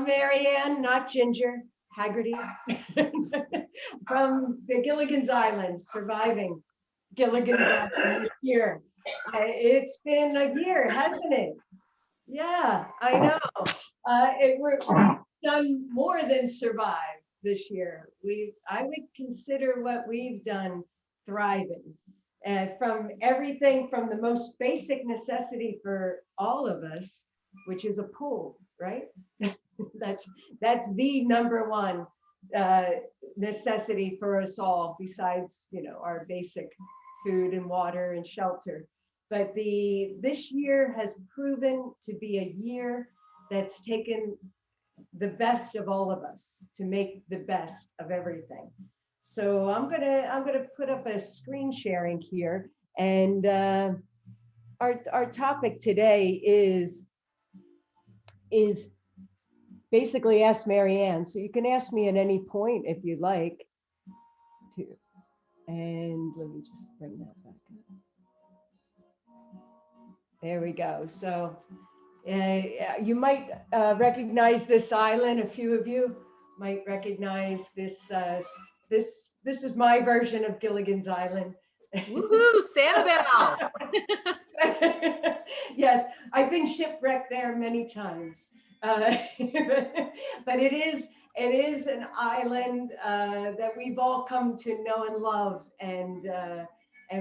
Maryanne, not Ginger, Haggerty, from the Gilligan's Island, surviving Gilligan's Island this year. It's been a year, hasn't it? Yeah, I know. We've done more than survive this year. I would consider what we've done thriving. From everything from the most basic necessity for all of us, which is a pool, right? That's that's the number one uh, necessity for us all, besides our basic food and water and shelter. But the this year has proven to be a year that's taken the best of all of us to make the best of everything. So I'm gonna put up a screen sharing here, and our topic today is basically ask Maryanne. So you can ask me at any point if you like to. And let me just bring that back up. There we go. So you might recognize this island. A few of you might recognize this. This is my version of Gilligan's Island. Woohoo, Sanibel! Yes, I've been shipwrecked there many times. But it is an island that we've all come to know and love, and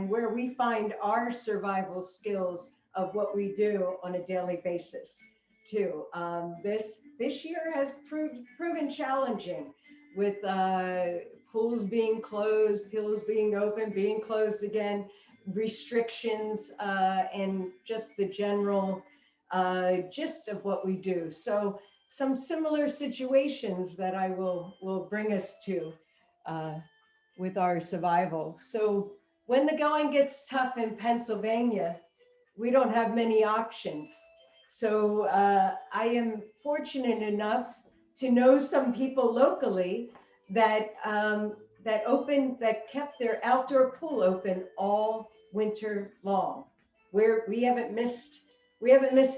where we find our survival skills of what we do on a daily basis too. This year has proven challenging, with pools being closed, pools being open, being closed again, restrictions, and just the general gist of what we do. So some similar situations that I will bring us to uh, with our survival. So when the going gets tough in Pennsylvania, we don't have many options. So I am fortunate enough to know some people locally that kept their outdoor pool open all winter long, where we haven't missed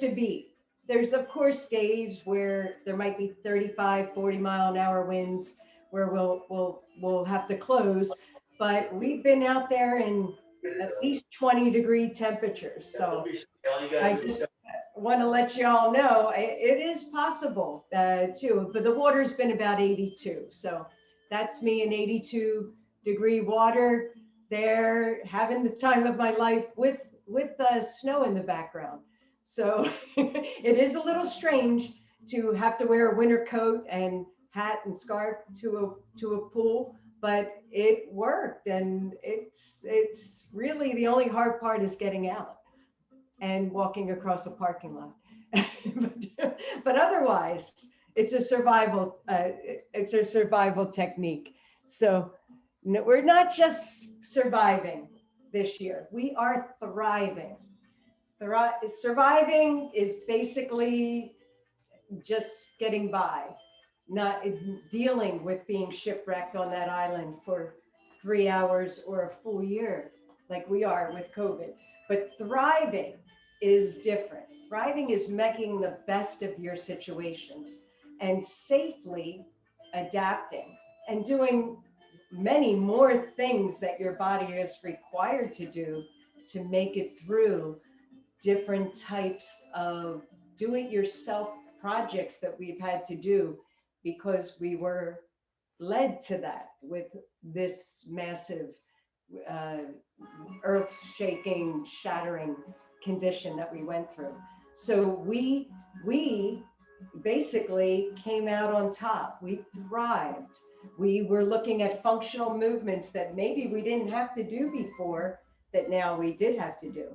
a beat. There's of course days where there might be 35, 40-mile-an-hour winds where we'll have to close, but we've been out there in at least 20-degree temperatures. So I just want to let you all know it is possible too, but the water's been about 82. So that's me in 82-degree water there, having the time of my life with snow in the background. So it is a little strange to have to wear a winter coat and hat and scarf to a pool, but it worked, and it's really the only hard part is getting out and walking across a parking lot. but otherwise, it's a survival technique. So we're not just surviving this year; we are thriving. Surviving is basically just getting by, not dealing with being shipwrecked on that island for 3 hours or a full year like we are with COVID. But thriving is different. Thriving is making the best of your situations and safely adapting and doing many more things that your body is required to do to make it through different types of do-it-yourself projects that we've had to do, because we were led to that with this massive uh, earth-shaking, shattering condition that we went through. So we basically came out on top. We thrived. We were looking at functional movements that maybe we didn't have to do before, that now we did have to do.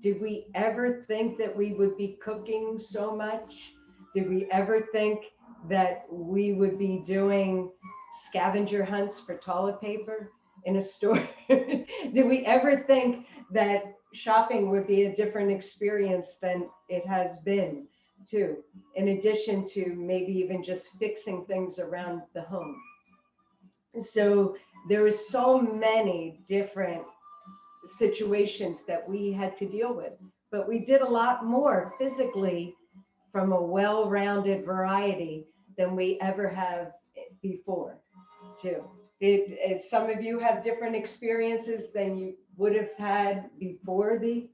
Did we ever think that we would be cooking so much? Did we ever think that we would be doing scavenger hunts for toilet paper in a store? Did we ever think that shopping would be a different experience than it has been, too, in addition to maybe even just fixing things around the home? So there was so many different situations that we had to deal with, but we did a lot more physically from a well-rounded variety than we ever have before, too. Some of you have different experiences than you would have had before the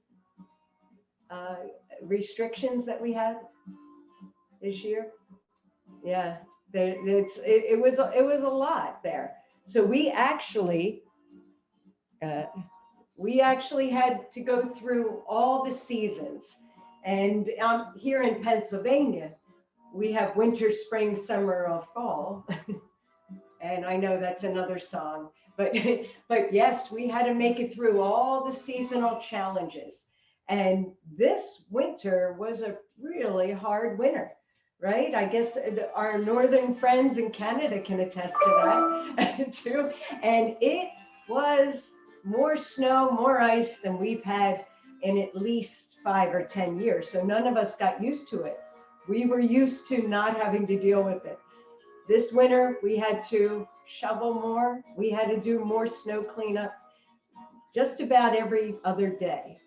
restrictions that we had this year. Yeah, it was a lot there. So we actually had to go through all the seasons. And here in Pennsylvania, we have winter, spring, summer, or fall. And I know that's another song, but yes, we had to make it through all the seasonal challenges. And this winter was a really hard winter, right? I guess our northern friends in Canada can attest to that too. And it was more snow, more ice than we've had in at least 5 or 10 years. So none of us got used to it. We were used to not having to deal with it. This winter, we had to shovel more. We had to do more snow cleanup just about every other day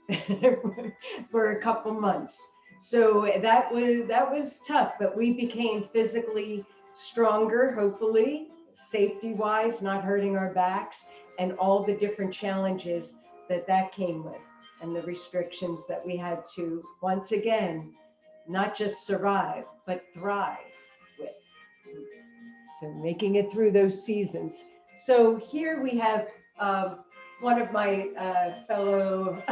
for a couple months. So that was tough, but we became physically stronger, hopefully, safety-wise, not hurting our backs, and all the different challenges that came with, and the restrictions that we had to, once again, not just survive, but thrive with. So making it through those seasons. So here we have one of my fellow,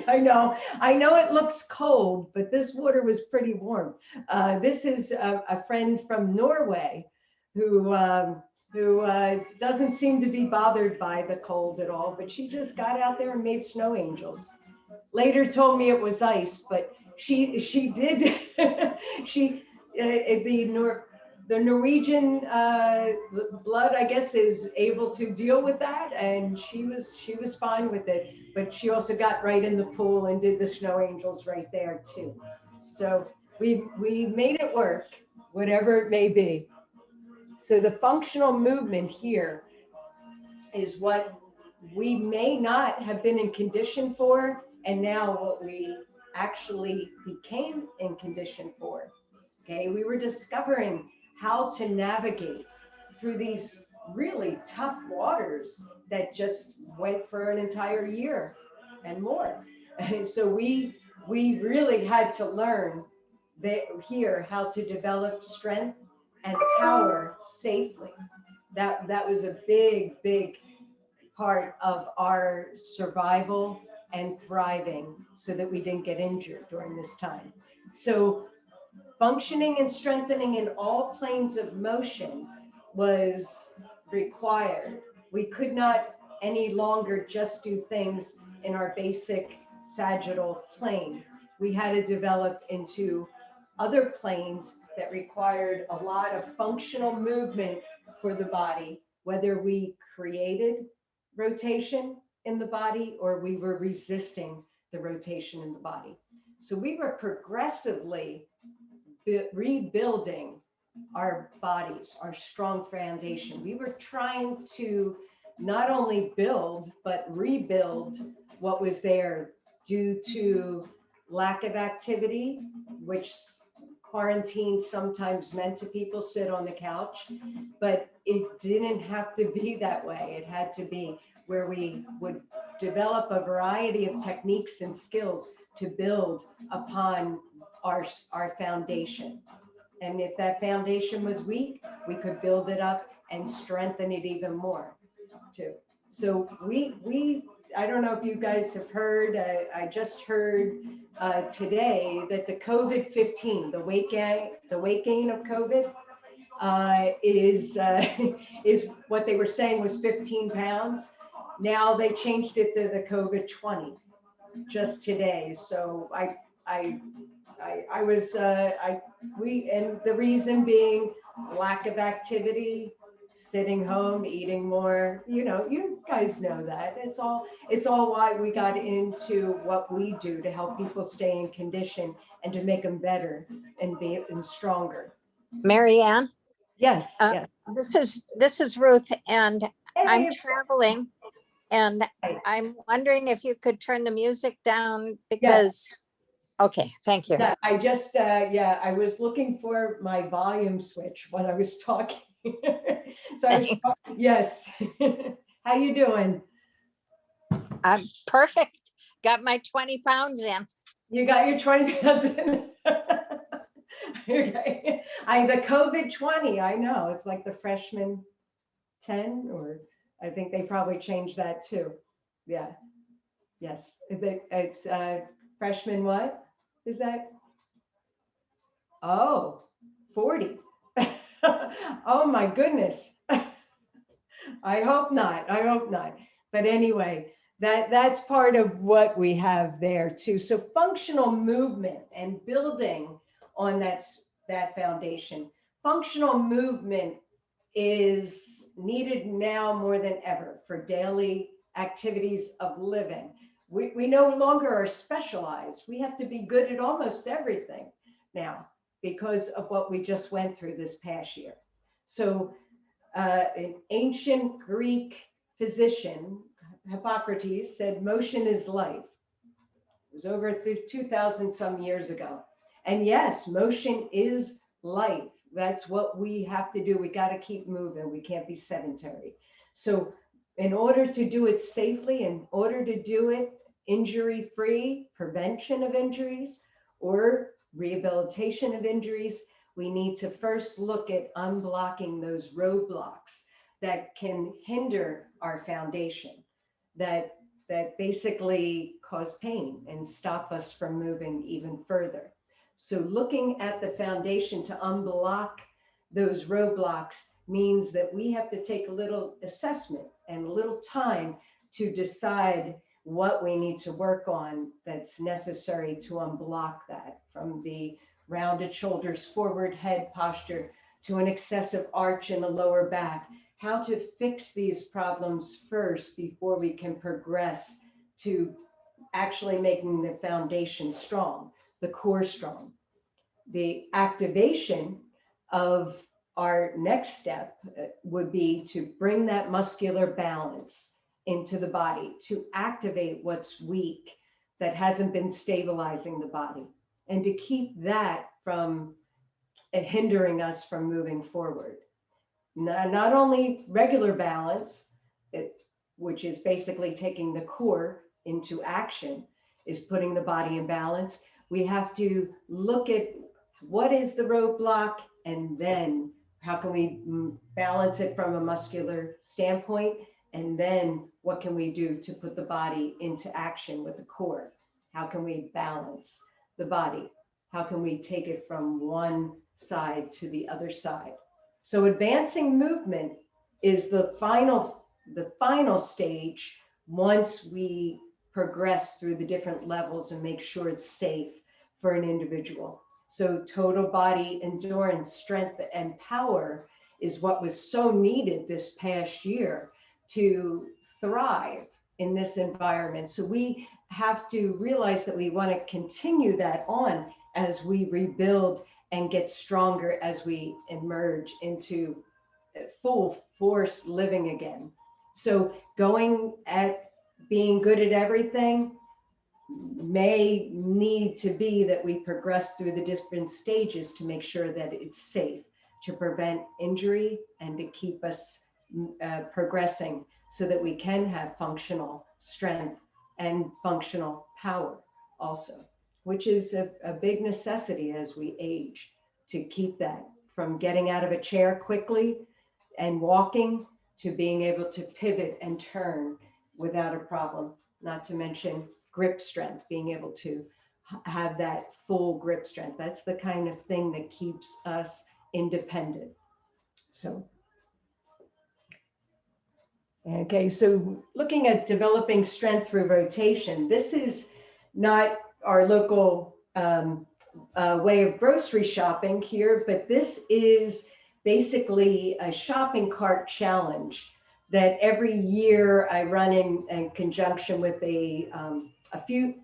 I know it looks cold, but this water was pretty warm. This is a friend from Norway who doesn't seem to be bothered by the cold at all, but she just got out there and made snow angels. Later told me it was ice, but she did, the Norwegian blood, I guess, is able to deal with that, and she was fine with it. But she also got right in the pool and did the snow angels right there too. So we made it work, whatever it may be. So the functional movement here is what we may not have been in condition for, and now what we actually became in condition for. Okay, we were discovering how to navigate through these really tough waters that just went for an entire year and more. And so we really had to learn here how to develop strength and power safely. That was a big part of our survival and thriving, so that we didn't get injured during this time. So functioning and strengthening in all planes of motion was required. We could not any longer just do things in our basic sagittal plane. We had to develop into other planes that required a lot of functional movement for the body, whether we created rotation in the body or we were resisting the rotation in the body. So we were progressively rebuilding our bodies, our strong foundation. We were trying to not only build, but rebuild what was there due to lack of activity, which quarantine sometimes meant to people sit on the couch, but it didn't have to be that way. It had to be where we would develop a variety of techniques and skills to build upon our foundation. And if that foundation was weak, we could build it up and strengthen it even more too. So I don't know if you guys have heard, I just heard today that the COVID-15, the weight gain of COVID is what they were saying was 15 pounds. Now they changed it to the COVID-20 just today. So and the reason being lack of activity, sitting home, eating more, you guys know that. It's all why we got into what we do to help people stay in condition and to make them better and stronger. Maryanne, Yes, yes. this is Ruth, and I'm Hey. traveling, and I'm wondering if you could turn the music down, because Okay, thank you. Yeah, I just, yeah, I was looking for my volume switch when I was talking. So I was, Thanks. yes. How you doing? I'm perfect. Got my 20 pounds in. You got your 20 pounds in? Okay. The COVID 20, I know, it's like the freshman 10, or I think they probably changed that too. Yeah, yes, it's freshman what is that? Oh, 40. Oh my goodness. I hope not. I hope not. But anyway, that's part of what we have there too. So functional movement and building on that foundation. Functional movement is needed now more than ever for daily activities of living. We no longer are specialized. We have to be good at almost everything now because of what we just went through this past year. So an ancient Greek physician, Hippocrates, said motion is life. It was over 2,000 some years ago. And yes, motion is life. That's what we have to do. We got to keep moving. We can't be sedentary. So in order to do it safely, in order to do it injury-free, prevention of injuries or rehabilitation of injuries, we need to first look at unblocking those roadblocks that can hinder our foundation, that basically cause pain and stop us from moving even further. So looking at the foundation to unblock those roadblocks means that we have to take a little assessment and a little time to decide what we need to work on that's necessary to unblock that, from the rounded shoulders, forward head posture, to an excessive arch in the lower back. How to fix these problems first before we can progress to actually making the foundation strong, the core strong. The activation of our next step would be to bring that muscular balance into the body, to activate what's weak that hasn't been stabilizing the body, and to keep that from hindering us from moving forward. Not only regular balance, which is basically taking the core into action, is putting the body in balance. We have to look at what is the roadblock, and then how can we balance it from a muscular standpoint, and then what can we do to put the body into action with the core? How can we balance the body? How can we take it from one side to the other side? So advancing movement is the final stage once we progress through the different levels and make sure it's safe for an individual. So total body endurance, strength, and power is what was so needed this past year to thrive in this environment. So we have to realize that we want to continue that on as we rebuild and get stronger as we emerge into full force living again. So going at being good at everything may need to be that we progress through the different stages to make sure that it's safe, to prevent injury and to keep us progressing so that we can have functional strength and functional power also, which is a big necessity as we age, to keep that from getting out of a chair quickly and walking to being able to pivot and turn without a problem, not to mention grip strength, being able to have that full grip strength. That's the kind of thing that keeps us independent. So, okay, so looking at developing strength through rotation, this is not our local way of grocery shopping here, but this is basically a shopping cart challenge that every year I run in conjunction with a few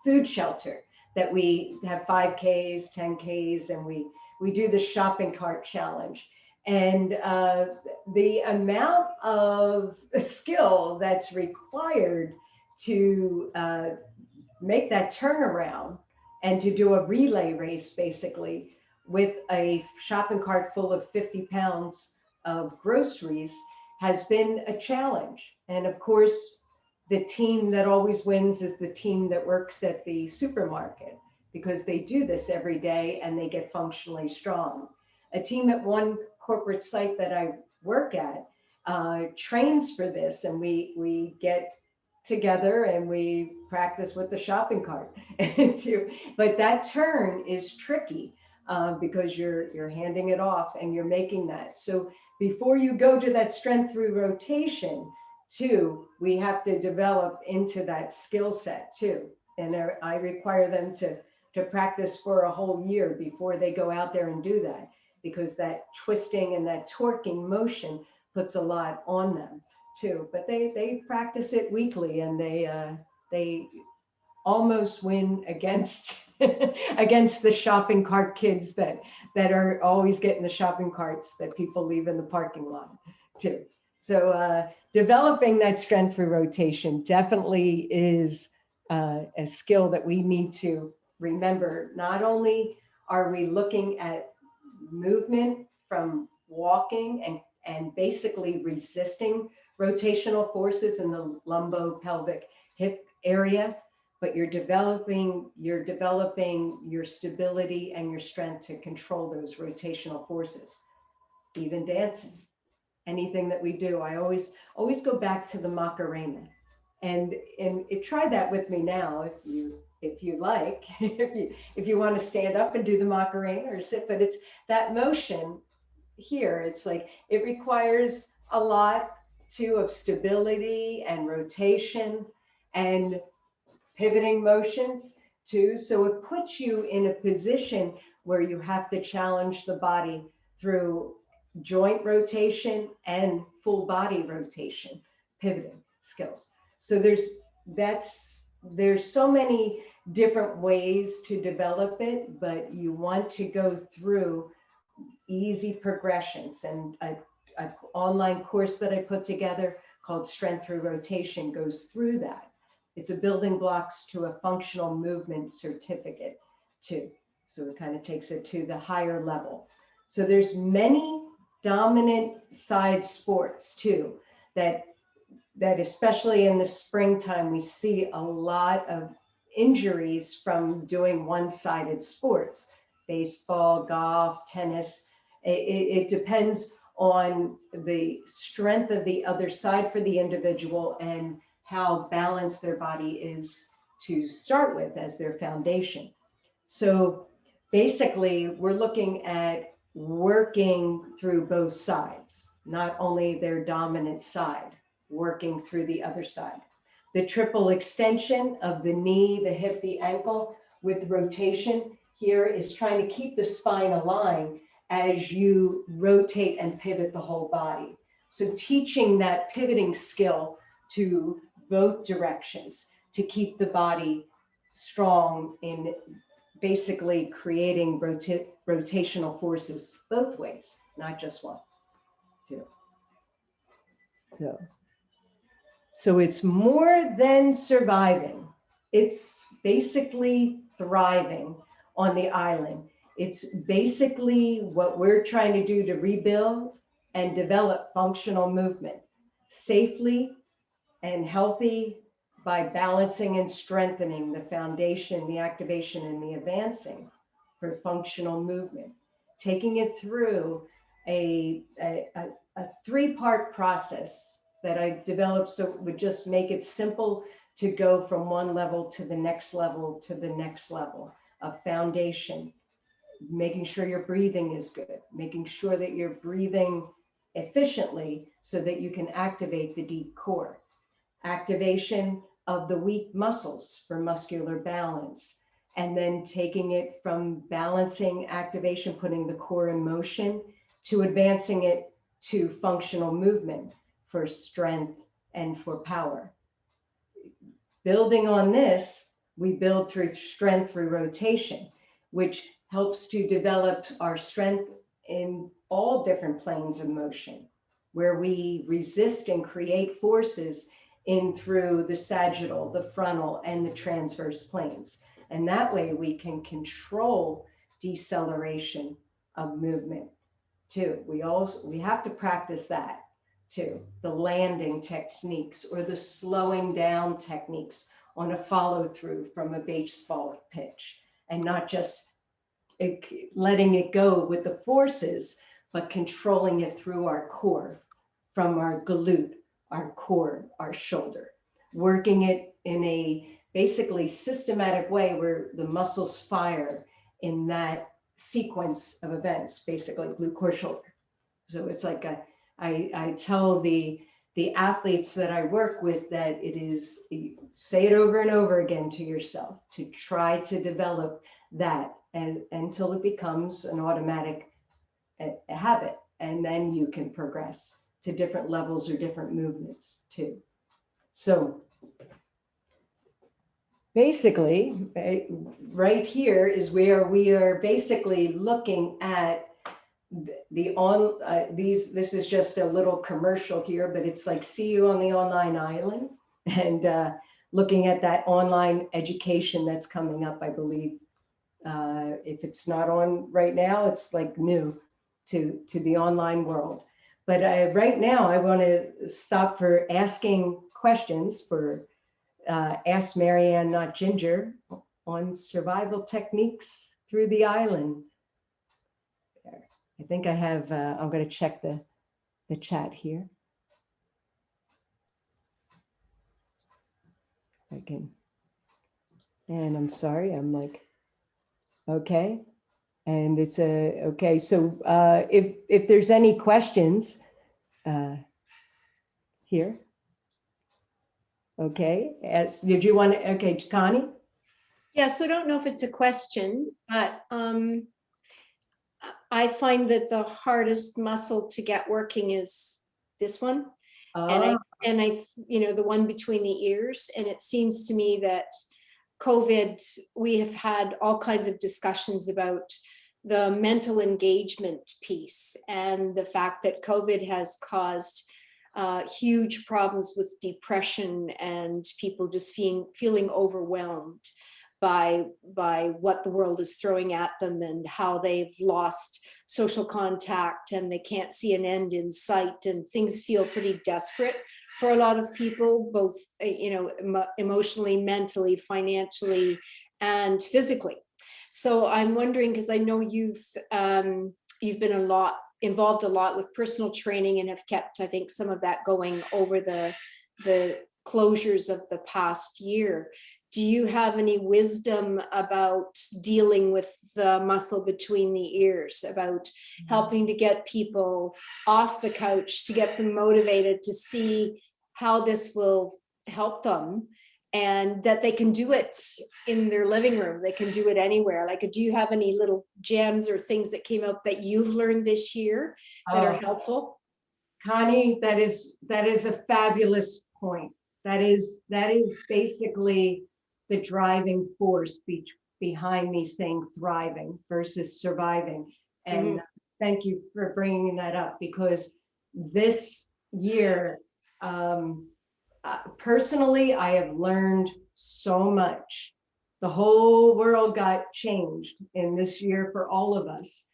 food shelter, that we have 5Ks, 10Ks, and we do the shopping cart challenge. And the amount of skill that's required to make that turnaround and to do a relay race basically with a shopping cart full of 50 pounds of groceries has been a challenge. And of course, the team that always wins is the team that works at the supermarket, because they do this every day and they get functionally strong. A team at one corporate site that I work at trains for this, and we get together and we practice with the shopping cart. But that turn is tricky because you're handing it off and you're making that. So before you go to that strength through rotation, too, we have to develop into that skill set too. And I require them to practice for a whole year before they go out there and do that, because that twisting and that torquing motion puts a lot on them too. But they practice it weekly, and they almost win against against the shopping cart kids that are always getting the shopping carts that people leave in the parking lot too. So developing that strength through rotation definitely is a skill that we need to remember. Not only are we looking at movement from walking and basically resisting rotational forces in the lumbopelvic hip area, but you're developing your stability and your strength to control those rotational forces. Even dancing, anything that we do, I always go back to the Macarena, and try that with me now if you like, if you want to stand up and do the Macarena or sit. But it's that motion here. It's like it requires a lot too of stability and rotation and pivoting motions too. So it puts you in a position where you have to challenge the body through joint rotation and full body rotation, pivoting skills. So there's so many different ways to develop it, but you want to go through easy progressions. And an online course that I put together called Strength Through Rotation goes through that. It's a building blocks to a functional movement certificate too. So it kind of takes it to the higher level. So there's many dominant side sports too, that especially in the springtime, we see a lot of injuries from doing one-sided sports, baseball, golf, tennis. It depends on the strength of the other side for the individual and how balanced their body is to start with as their foundation. So basically, we're looking at working through both sides, not only their dominant side, working through the other side. The triple extension of the knee, the hip, the ankle with rotation here is trying to keep the spine aligned as you rotate and pivot the whole body. So teaching that pivoting skill to both directions to keep the body strong in basically creating rotational forces both ways, not just one, two. So it's more than surviving. It's basically thriving on the island. It's basically what we're trying to do to rebuild and develop functional movement safely and healthy by balancing and strengthening the foundation, the activation, and the advancing for functional movement. Taking it through a three-part process that I developed so it would just make it simple to go from one level to the next level to the next level of foundation, making sure your breathing is good, making sure that you're breathing efficiently so that you can activate the deep core. Activation of the weak muscles for muscular balance, and then taking it from balancing activation, putting the core in motion, to advancing it to functional movement for strength and for power. Building on this, we build through strength through rotation, which helps to develop our strength in all different planes of motion, where we resist and create forces in through the sagittal, the frontal, and the transverse planes. And that way we can control deceleration of movement too. We have to practice that too. The landing techniques or the slowing down techniques on a follow through from a baseball pitch, and not just letting it go with the forces, but controlling it through our core, from our glute, our core, our shoulder, working it in a basically systematic way where the muscles fire in that sequence of events, basically glute, core, shoulder. So it's like I tell the athletes that I work with that it is, say it over and over again to yourself, to try to develop that until it becomes an automatic habit. And then you can progress to different levels or different movements too. So basically, right here is where we are basically looking at this is just a little commercial here, but it's like, see you on the online island, and looking at that online education that's coming up, I believe. If it's not on right now, it's like new to the online world. But right now, I want to stop for asking questions for Ask Maryanne, Not Ginger, on survival techniques through the island. I think I have, I'm going to check the chat here. I can, and I'm sorry, I'm like, okay. And it's okay. So if there's any questions here. Okay, did you want to, okay, Connie? Yeah, so I don't know if it's a question, but I find that the hardest muscle to get working is this one. And I, the one between the ears. And it seems to me that COVID, we have had all kinds of discussions about the mental engagement piece and the fact that COVID has caused huge problems with depression and people just feeling overwhelmed by what the world is throwing at them and how they've lost social contact and they can't see an end in sight, and things feel pretty desperate for a lot of people, both emotionally, mentally, financially, and physically. So I'm wondering, because I know you've been involved a lot with personal training and have kept, I think, some of that going over the closures of the past year. Do you have any wisdom about dealing with the muscle between the ears, about helping to get people off the couch, to get them motivated to see how this will help them, and that they can do it in their living room, they can do it anywhere? Like, do you have any little gems or things that came up that you've learned this year that are helpful? Connie, that is a fabulous point. That is basically the driving force behind me saying thriving versus surviving. And thank you for bringing that up, because this year, personally, I have learned so much. The whole world got changed in this year for all of us.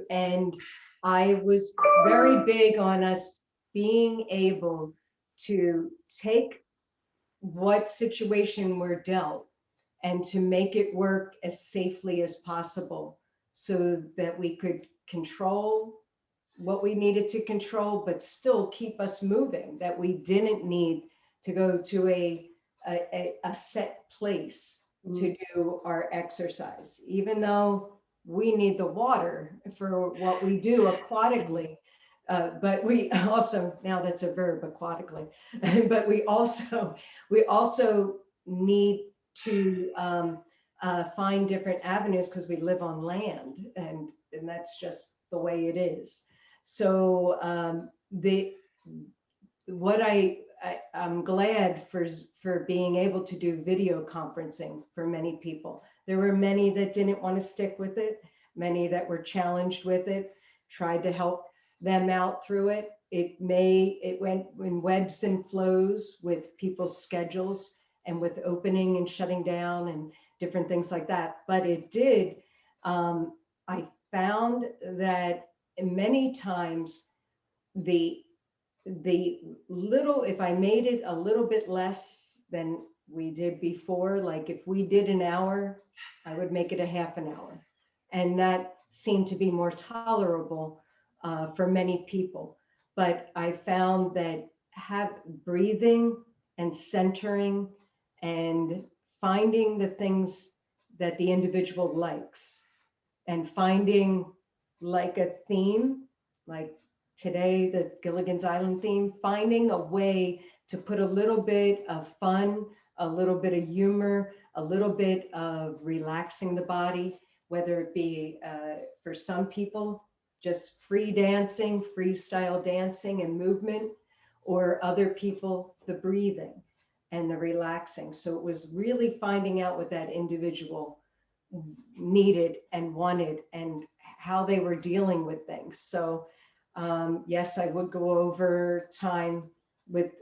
And I was very big on us being able to take what situation we're dealt and to make it work as safely as possible, so that we could control what we needed to control, but still keep us moving, that we didn't need to go to a set place to do our exercise, even though we need the water for what we do aquatically. But we also, now that's a verb, aquatically, but we also need to find different avenues, because we live on land, and that's just the way it is. So I'm glad for being able to do video conferencing for many people. There were many that didn't want to stick with it, many that were challenged with it, tried to help them out through it. It went in webs and flows with people's schedules and with opening and shutting down and different things like that. But it did, I found that many times the little, if I made it a little bit less than we did before, like if we did an hour, I would make it a half an hour. And that seemed to be more tolerable for many people. But I found that breathing and centering and finding the things that the individual likes and finding like a theme, like today, the Gilligan's Island theme, finding a way to put a little bit of fun, a little bit of humor, a little bit of relaxing the body, whether it be for some people, just free dancing, freestyle dancing and movement, or other people, the breathing and the relaxing. So it was really finding out what that individual needed and wanted and how they were dealing with things. So yes, I would go over time with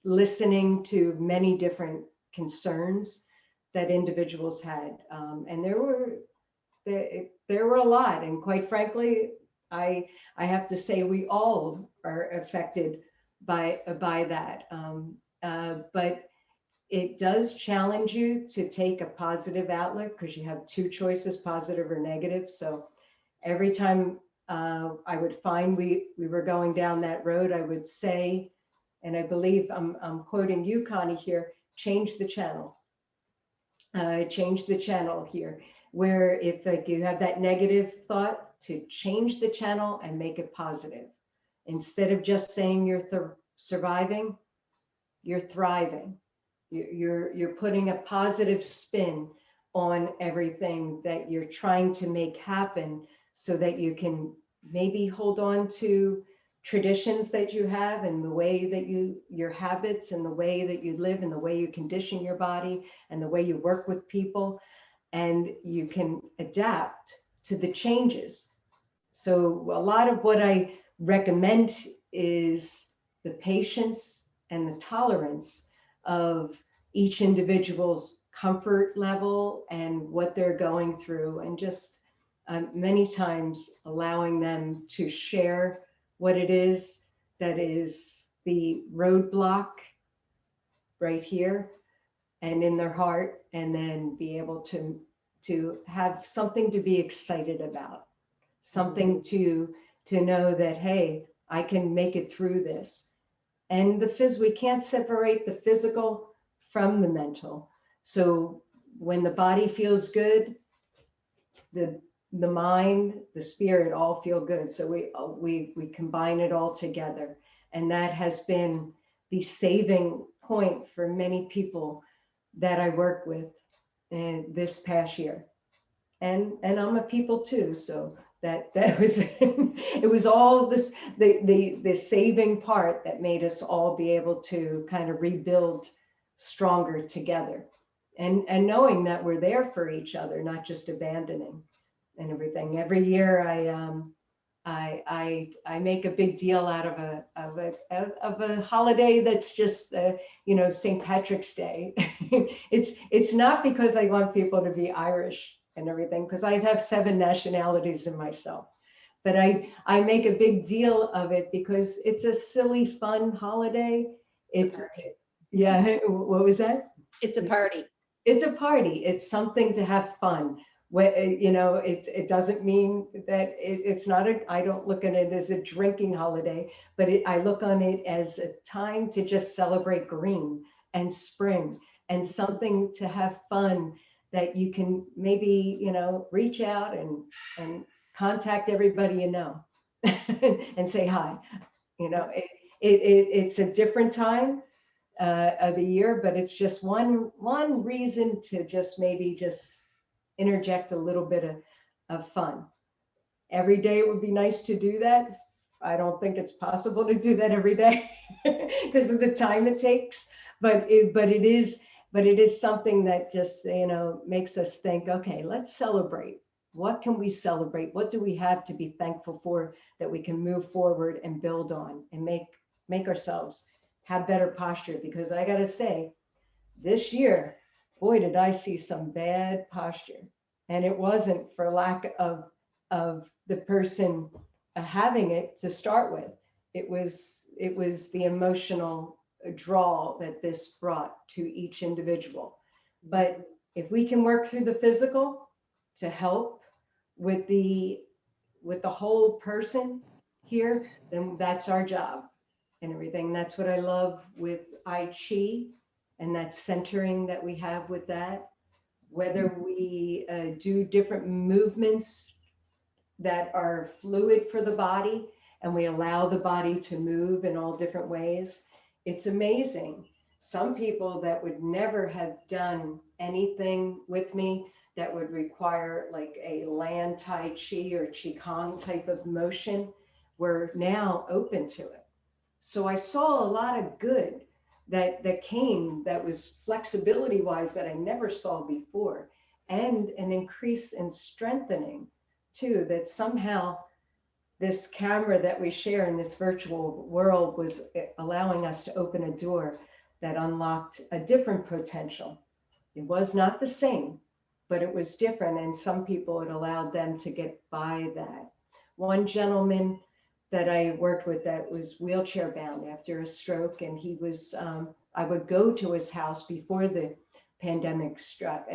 listening to many different concerns that individuals had, and there were a lot. And quite frankly, I have to say we all are affected by that. But it does challenge you to take a positive outlook because you have two choices, positive or negative. So every time I would find we were going down that road, I would say, and I believe I'm quoting you, Connie, here, change the channel. Change the channel here, where if like you have that negative thought, to change the channel and make it positive. Instead of just saying you're surviving, you're thriving. You're putting a positive spin on everything that you're trying to make happen so that you can maybe hold on to traditions that you have and the way that your habits and the way that you live and the way you condition your body and the way you work with people, and you can adapt to the changes. So a lot of what I recommend is the patience and the tolerance of each individual's comfort level and what they're going through, and just many times allowing them to share what it is that is the roadblock right here and in their heart, and then be able to have something to be excited about, something to know that, hey, I can make it through this. And we can't separate the physical from the mental. So when the body feels good, the mind, the spirit all feel good. So we combine it all together. And that has been the saving point for many people that I work with in this past year. And I'm a people too. So that was, it was all this, the saving part that made us all be able to kind of rebuild stronger together, and knowing that we're there for each other, not just abandoning and everything. Every year I make a big deal out of a holiday that's just St. Patrick's Day. It's not because I want people to be Irish and everything, because I have 7 nationalities in myself, but I make a big deal of it because it's a silly, fun holiday. Yeah, what was that? It's a party. It's a party. It's something to have fun. It doesn't mean that it's not I don't look at it as a drinking holiday, but I look on it as a time to just celebrate green and spring and something to have fun, that you can maybe, reach out and contact everybody and say hi. It's a different time of the year, but it's just one reason to just maybe just interject a little bit of fun. Every day it would be nice to do that. I don't think it's possible to do that every day because of the time it takes, but it is something that just, makes us think, okay, let's celebrate. What can we celebrate? What do we have to be thankful for that we can move forward and build on and make ourselves have better posture? Because I got to say, this year, boy, did I see some bad posture. And it wasn't for lack of the person having it to start with. It was the emotional draw that this brought to each individual. But if we can work through the physical to help with the whole person here, then that's our job and everything. That's what I love with I Chi and that centering that we have with that. Whether we do different movements that are fluid for the body and we allow the body to move in all different ways, it's amazing. Some people that would never have done anything with me that would require like a land tai chi or qigong type of motion were now open to it. So I saw a lot of good that came, that was flexibility wise, that I never saw before, and an increase in strengthening too, that somehow this camera that we share in this virtual world was allowing us to open a door that unlocked a different potential. It was not the same, but it was different. And some people, it allowed them to get by that. One gentleman that I worked with that was wheelchair bound after a stroke, and he was, I would go to his house before the pandemic struck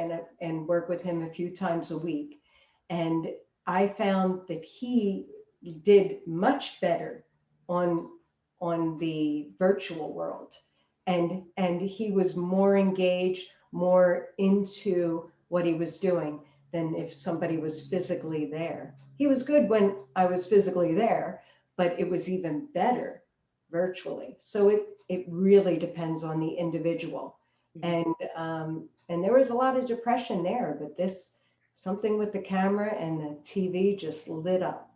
and work with him a few times a week. And I found that he did much better on the virtual world, and he was more engaged, more into what he was doing than if somebody was physically there. He was good when I was physically there, but it was even better virtually. So it really depends on the individual. And there was a lot of depression there, but this, something with the camera and the TV just lit up.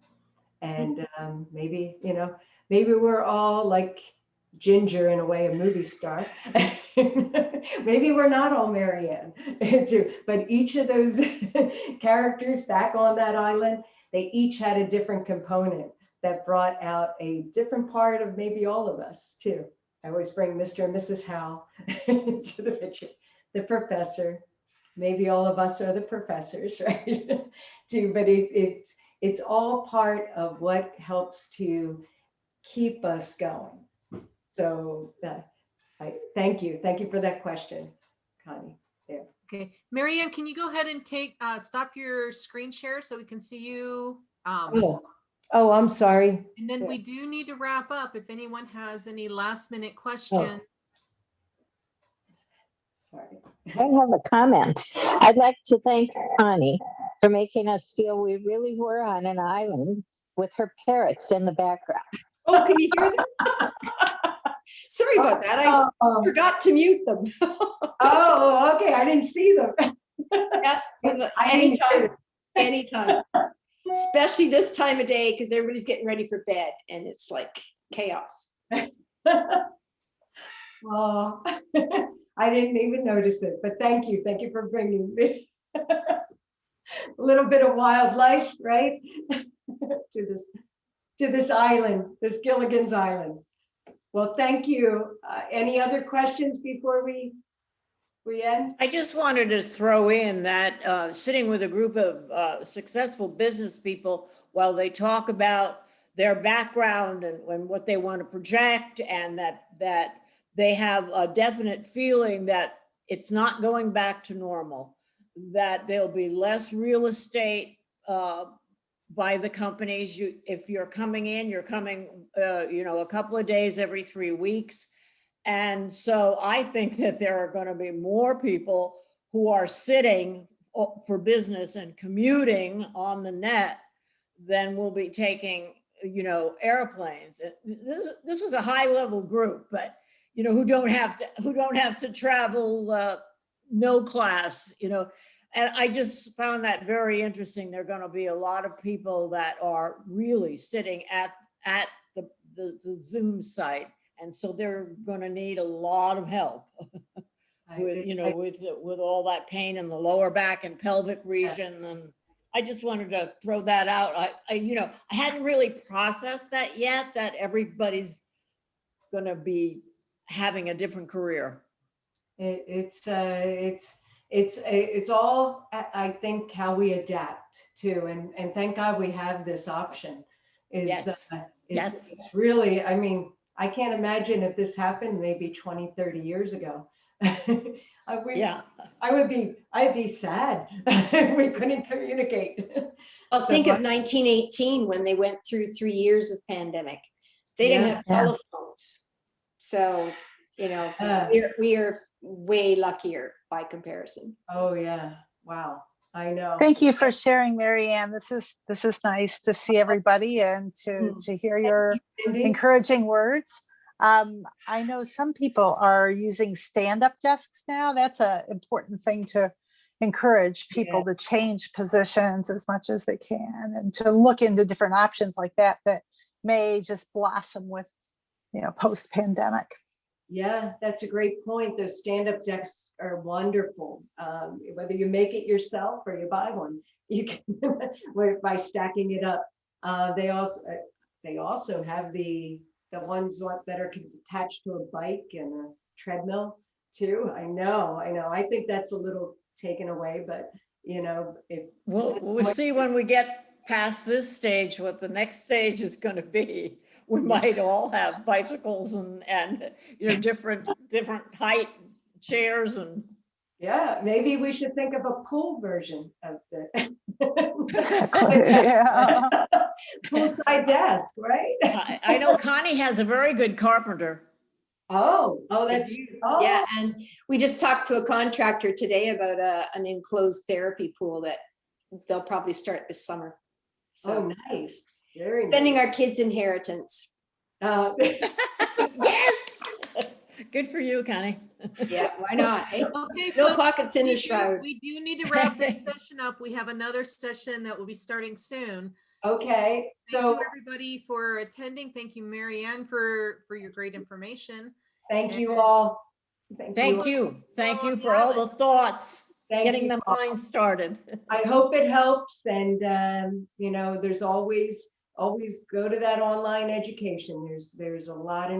And maybe, maybe we're all like Ginger in a way, a movie star. Maybe we're not all Maryanne too, but each of those characters back on that island, they each had a different component that brought out a different part of maybe all of us too. I always bring Mr. and Mrs. Howe to the picture, the professor. Maybe all of us are the professors, right? Too, but it's all part of what helps to keep us going. So I thank you for that question, Connie. There. Okay, Maryanne, can you go ahead and stop your screen share so we can see you? Oh, I'm sorry. And then we do need to wrap up. If anyone has any last minute questions. Sorry. I have a comment. I'd like to thank Connie for making us feel we really were on an island with her parrots in the background. Oh, can you hear them? Sorry about that. I forgot to mute them. Oh, okay. I didn't see them. Yeah, anytime. Especially this time of day, because everybody's getting ready for bed and it's like chaos. Oh, I didn't even notice it, but thank you for bringing me a little bit of wildlife, right? to this island, this Gilligan's Island. Well, thank you. Any other questions before we end? I just wanted to throw in that sitting with a group of successful business people while they talk about their background and what they want to project, and that they have a definite feeling that it's not going back to normal, that there'll be less real estate by the companies. If you're coming in, you're coming, a couple of days every 3 weeks. And so I think that there are going to be more people who are sitting for business and commuting on the net than will be taking, airplanes. This was a high level group, but who don't have to travel no class, and I just found that very interesting. There are going to be a lot of people that are really sitting at the Zoom site. And so they're going to need a lot of help with all that pain in the lower back and pelvic region. And I just wanted to throw that out. I hadn't really processed that yet, that everybody's going to be having a different career. It's it's all, I think, how we adapt to, and thank God we have this option. Is Yes. Yes. it's really, I mean, I can't imagine if this happened maybe 20, 30 years ago. Yeah. I'd be sad if we couldn't communicate. Well, So think of 1918 when they went through 3 years of pandemic. They didn't Yeah. have Yeah. telephones. So, Uh, we are way luckier by comparison. oh yeah, wow, I know. Thank you for sharing, Maryanne. This is nice to see everybody and to hear your Cindy? encouraging words. I know some people are using stand-up desks now. That's an important thing to encourage people to change positions as much as they can and to look into different options like that that may just blossom with, post-pandemic. Yeah, that's a great point. Those stand-up decks are wonderful. Whether you make it yourself or you buy one, you can by stacking it up. They also have the ones that are attached to a bike and a treadmill too. I know. I think that's a little taken away, but if We'll see when we get past this stage, what the next stage is going to be. We might all have bicycles and different height chairs and. yeah, maybe we should think of a pool version of the Yeah. poolside desk, right? I know Connie has a very good carpenter. Oh, that's you. Oh, Yeah, and we just talked to a contractor today about an enclosed therapy pool that they'll probably start this summer. oh, So nice. Very spending nice. our kids' inheritance. Yes. Good for you, Connie. Yeah, why not? eh? Okay, No folks, pockets in we the do- shroud. We do need to wrap this session up. We have another session that will be starting soon. Okay, Thank so you, everybody, for attending. Thank you, Maryanne, for your great information. thank you all. Thank you. Thank you for all the thoughts, Thank getting you the all. mind started. I hope it helps, and there's always go to that online education. There's a lot of new